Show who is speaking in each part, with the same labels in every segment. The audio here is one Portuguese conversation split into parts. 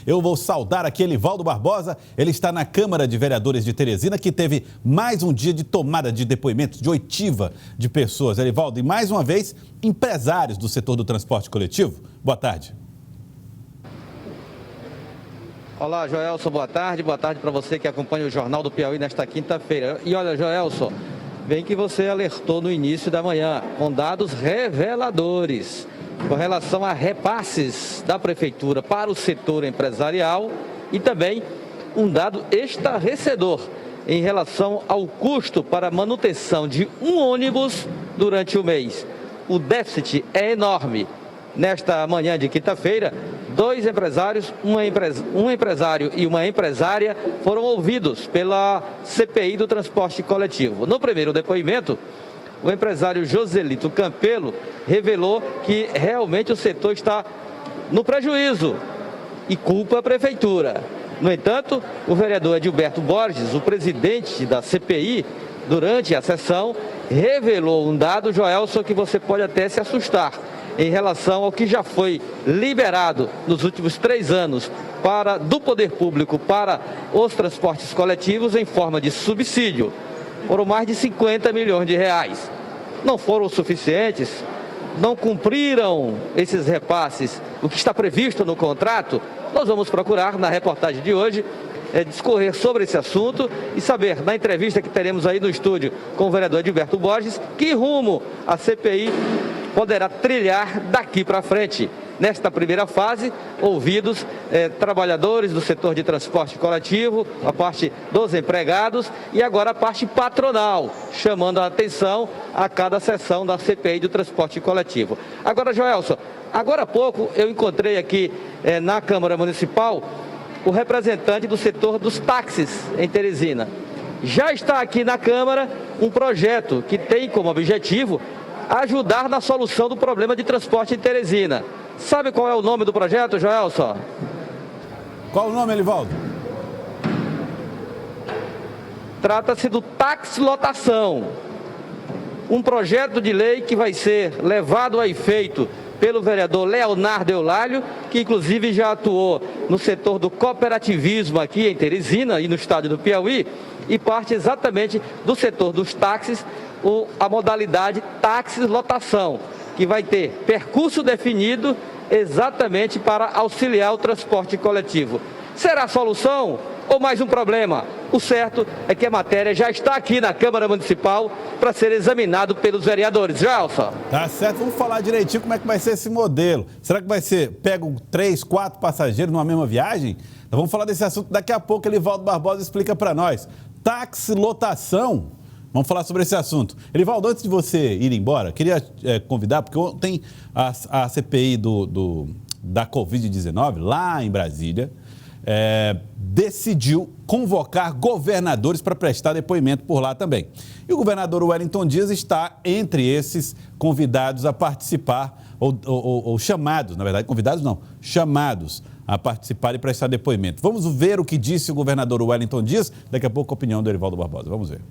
Speaker 1: Eu vou saudar aqui Elivaldo Barbosa, ele está na Câmara de Vereadores de Teresina, que teve mais um dia de tomada de depoimentos, de oitiva de pessoas. Elivaldo, e mais uma vez, empresários do setor do transporte coletivo. Boa tarde.
Speaker 2: Olá, Joelson, boa tarde para você que acompanha o Jornal do Piauí nesta quinta-feira. E olha, Joelson, bem que você alertou no início da manhã, com dados reveladores, com relação a repasses da Prefeitura para o setor empresarial e também um dado estarrecedor em relação ao custo para a manutenção de um ônibus durante o mês. O déficit é enorme. Nesta manhã de quinta-feira, dois empresários, um empresário e uma empresária foram ouvidos pela CPI do transporte coletivo. No primeiro depoimento, o empresário Joselito Campelo revelou que realmente o setor está no prejuízo e culpa a Prefeitura. No entanto, o vereador Edilberto Borges, o presidente da CPI, durante a sessão, revelou um dado, Joelson, que você pode até se assustar, em relação ao que já foi liberado nos últimos 3 anos do poder público para os transportes coletivos em forma de subsídio. Foram mais de 50 milhões de reais. Não foram suficientes, não cumpriram esses repasses, o que está previsto no contrato. Nós vamos procurar, na reportagem de hoje, discorrer sobre esse assunto e saber, na entrevista que teremos aí no estúdio com o vereador Edilberto Borges, que rumo a CPI poderá trilhar daqui para frente. Nesta primeira fase, ouvidos trabalhadores do setor de transporte coletivo, a parte dos empregados e agora a parte patronal, chamando a atenção a cada sessão da CPI do transporte coletivo. Agora, Joelson, agora há pouco eu encontrei aqui na Câmara Municipal o representante do setor dos táxis em Teresina. Já está aqui na Câmara um projeto que tem como objetivo ajudar na solução do problema de transporte em Teresina. Sabe qual é o nome do projeto, Joelson?
Speaker 1: Qual o nome, Elivaldo?
Speaker 2: Trata-se do Táxi Lotação. Um projeto de lei que vai ser levado a efeito pelo vereador Leonardo Eulálio, que inclusive já atuou no setor do cooperativismo aqui em Teresina e no estado do Piauí, e parte exatamente do setor dos táxis, a modalidade táxis lotação, que vai ter percurso definido exatamente para auxiliar o transporte coletivo. Será a solução ou mais um problema? O certo é que a matéria já está aqui na Câmara Municipal para ser examinado pelos vereadores. Gelson.
Speaker 1: Tá certo, vamos falar direitinho como é que vai ser esse modelo. Será que vai ser, pegam 3, 4 passageiros numa mesma viagem? Então vamos falar desse assunto daqui a pouco, Elivaldo Barbosa explica para nós. Táxi lotação. Vamos falar sobre esse assunto. Elivaldo, antes de você ir embora, queria convidar, porque ontem a CPI da Covid-19, lá em Brasília, decidiu convocar governadores para prestar depoimento por lá também. E o governador Wellington Dias está entre esses convidados a participar, ou chamados, na verdade, convidados não, chamados a participar e prestar depoimento. Vamos ver o que disse o governador Wellington Dias, daqui a pouco a opinião do Elivaldo Barbosa. Vamos ver.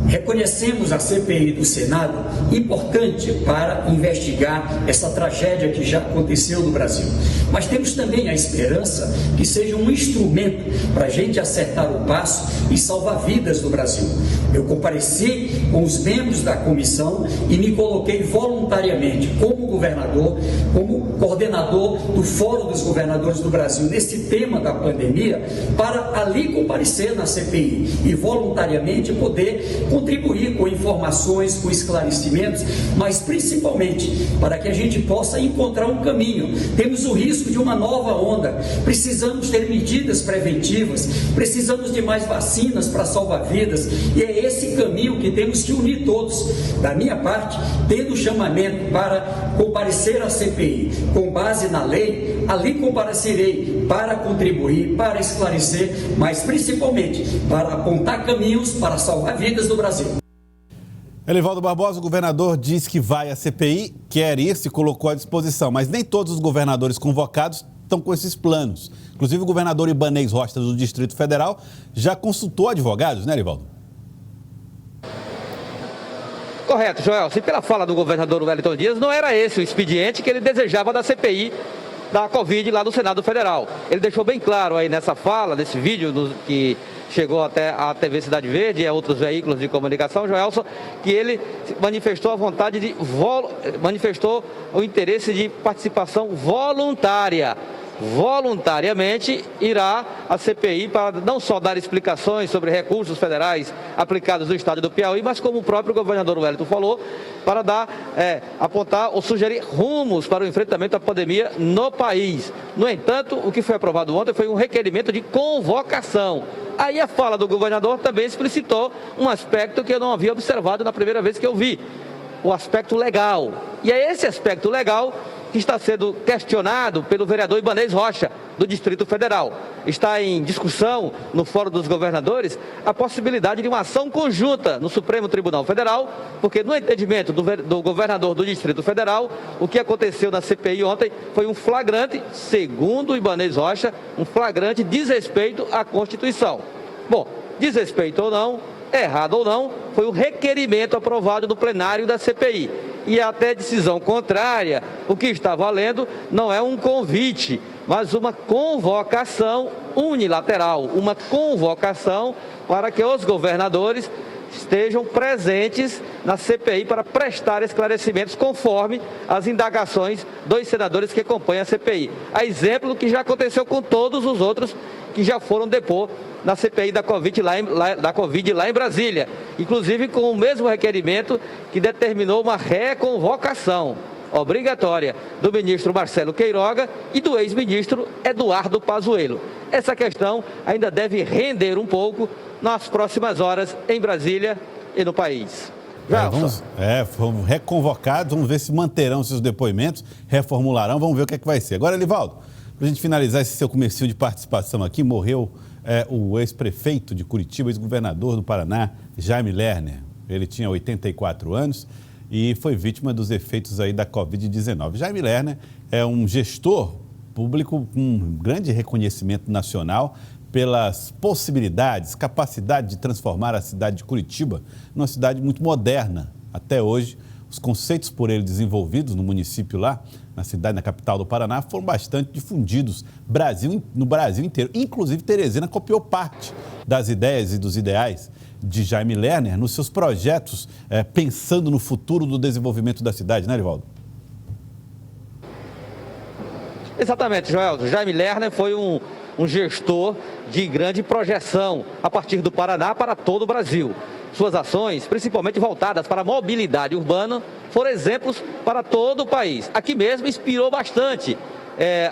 Speaker 3: Reconhecemos a CPI do Senado importante para investigar essa tragédia que já aconteceu no Brasil. Mas temos também a esperança que seja um instrumento para a gente acertar o passo e salvar vidas no Brasil. Eu compareci com os membros da comissão e me coloquei voluntariamente como governador, como coordenador do Fórum dos Governadores do Brasil nesse tema da pandemia, para ali comparecer na CPI e voluntariamente poder contribuir com informações, com esclarecimentos, mas principalmente para que a gente possa encontrar um caminho. Temos o risco de uma nova onda, precisamos ter medidas preventivas, precisamos de mais vacinas para salvar vidas, e é esse caminho que temos que unir todos. Da minha parte, tendo o chamamento para comparecer à CPI com base na lei, ali comparecerei para contribuir, para esclarecer, mas principalmente para apontar caminhos para salvar vidas do Brasil.
Speaker 1: Elivaldo Barbosa, o governador diz que vai à CPI, quer ir, se colocou à disposição, mas nem todos os governadores convocados estão com esses planos. Inclusive o governador Ibanez Rocha do Distrito Federal já consultou advogados, né, Elivaldo?
Speaker 2: Correto, Joel. Se pela fala do governador Wellington Dias, não era esse o expediente que ele desejava da CPI da Covid lá no Senado Federal. Ele deixou bem claro aí nessa fala, nesse vídeo que chegou até a TV Cidade Verde e a outros veículos de comunicação, Joelson, que ele manifestou a vontade manifestou o interesse de participação voluntária. Voluntariamente irá a CPI para não só dar explicações sobre recursos federais aplicados no estado do Piauí, mas como o próprio governador Wellington falou, para apontar ou sugerir rumos para o enfrentamento da pandemia no país. No entanto, o que foi aprovado ontem foi um requerimento de convocação. Aí a fala do governador também explicitou um aspecto que eu não havia observado na primeira vez que eu vi, o aspecto legal. E é esse aspecto legal que está sendo questionado pelo vereador Ibanez Rocha, do Distrito Federal. Está em discussão no Fórum dos Governadores a possibilidade de uma ação conjunta no Supremo Tribunal Federal, porque no entendimento do governador do Distrito Federal, o que aconteceu na CPI ontem foi um flagrante, segundo o Ibanez Rocha, um flagrante desrespeito à Constituição. Bom, desrespeito ou não, errado ou não, foi o requerimento aprovado no plenário da CPI. E até decisão contrária, o que está valendo não é um convite, mas uma convocação unilateral, uma convocação para que os governadores estejam presentes na CPI para prestar esclarecimentos conforme as indagações dos senadores que acompanham a CPI. A exemplo do que já aconteceu com todos os outros que já foram depor na CPI da Covid lá em Brasília, inclusive com o mesmo requerimento que determinou uma reconvocação obrigatória do ministro Marcelo Queiroga e do ex-ministro Eduardo Pazuello. Essa questão ainda deve render um pouco nas próximas horas em Brasília e no país.
Speaker 1: Foram reconvocados, vamos ver se manterão seus depoimentos, reformularão, vamos ver o que é que vai ser. Agora, Elivaldo, para a gente finalizar esse seu comercinho de participação aqui, morreu o ex-prefeito de Curitiba, ex-governador do Paraná, Jaime Lerner. Ele tinha 84 anos e foi vítima dos efeitos aí da Covid-19. Jaime Lerner é um gestor público com um grande reconhecimento nacional pelas possibilidades, capacidade de transformar a cidade de Curitiba numa cidade muito moderna. Até hoje, os conceitos por ele desenvolvidos no município lá, na cidade, na capital do Paraná, foram bastante difundidos no Brasil inteiro. Inclusive, Teresina copiou parte das ideias e dos ideais de Jaime Lerner nos seus projetos, pensando no futuro do desenvolvimento da cidade, né, Elivaldo?
Speaker 2: Exatamente, Joel. Jaime Lerner foi um gestor de grande projeção a partir do Paraná para todo o Brasil. Suas ações, principalmente voltadas para a mobilidade urbana, foram exemplos para todo o país. Aqui mesmo inspirou bastante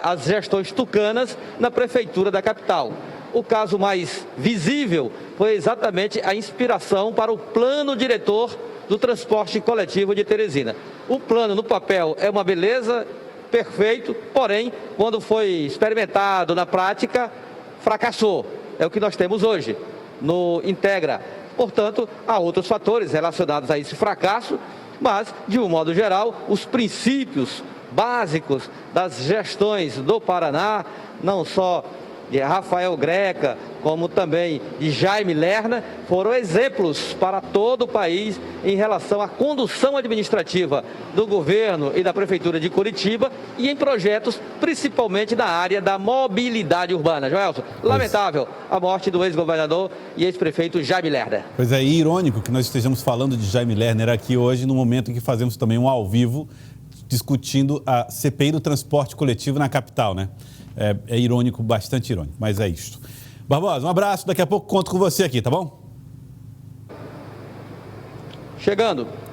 Speaker 2: as gestões tucanas na prefeitura da capital. O caso mais visível foi exatamente a inspiração para o plano diretor do transporte coletivo de Teresina. O plano no papel é uma beleza, perfeito, porém, quando foi experimentado na prática, fracassou. É o que nós temos hoje no Integra. Portanto, há outros fatores relacionados a esse fracasso, mas, de um modo geral, os princípios básicos das gestões do Paraná, não só de Rafael Greca, como também de Jaime Lerner, foram exemplos para todo o país em relação à condução administrativa do governo e da Prefeitura de Curitiba e em projetos principalmente na área da mobilidade urbana. Joelson, lamentável a morte do ex-governador e ex-prefeito Jaime Lerner.
Speaker 1: Pois é, irônico que nós estejamos falando de Jaime Lerner aqui hoje, no momento em que fazemos também um ao vivo discutindo a CPI do transporte coletivo na capital, né? É irônico, bastante irônico, mas é isto. Barbosa, um abraço, daqui a pouco conto com você aqui, tá bom?
Speaker 2: Chegando.